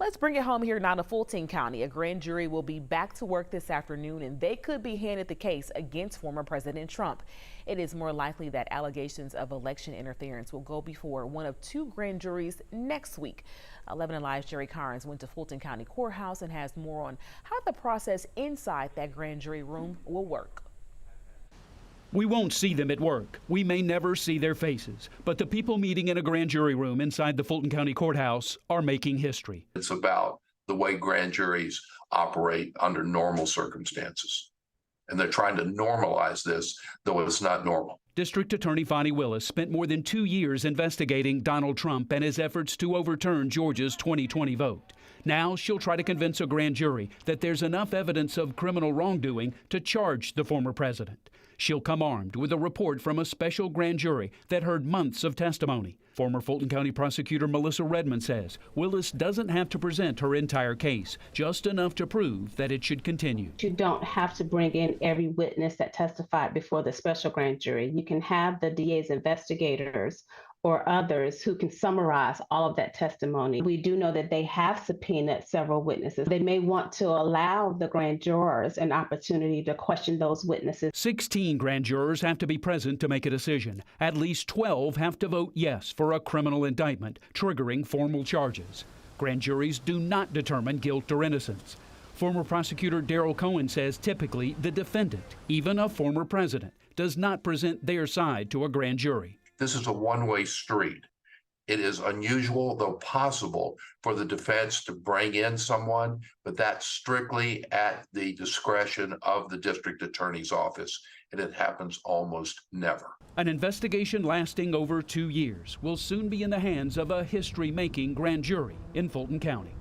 Let's bring it home here now to Fulton County. A grand jury will be back to work this afternoon, and they could be handed the case against former President Trump. It is more likely that allegations of election interference will go before one of two grand juries next week. 11 Alive's Jerry Carnes went to Fulton County courthouse and has more on how the process inside that grand jury room will work. We won't see them at work. We may never see their faces. But the people meeting in a grand jury room inside the Fulton County courthouse are making history. It's about the way grand juries operate under normal circumstances. And they're trying to normalize this, though it's not normal. District Attorney Fonnie Willis spent more than 2 years investigating Donald Trump and his efforts to overturn Georgia's 2020 vote. Now she'll try to convince a grand jury that there's enough evidence of criminal wrongdoing to charge the former president. She'll come armed with a report from a special grand jury that heard months of testimony. Former Fulton County prosecutor Melissa Redmond says Willis doesn't have to present her entire case, just enough to prove that it should continue. You don't have to bring in every witness that testified before the special grand jury. You can have the DA's investigators or others who can summarize all of that testimony. We do know that they have subpoenaed several witnesses. They may want to allow the grand jurors an opportunity to question those witnesses. 16 grand jurors have to be present to make a decision. At least 12 have to vote yes for a criminal indictment, triggering formal charges. Grand juries do not determine guilt or innocence. Former prosecutor Darrell Cohen says typically the defendant, even a former president, does not present their side to a grand jury. This is a one-way street. It is unusual, though possible, for the defense to bring in someone, but that's strictly at the discretion of the district attorney's office, and it happens almost never. An investigation lasting over 2 years will soon be in the hands of a history-making grand jury in Fulton County.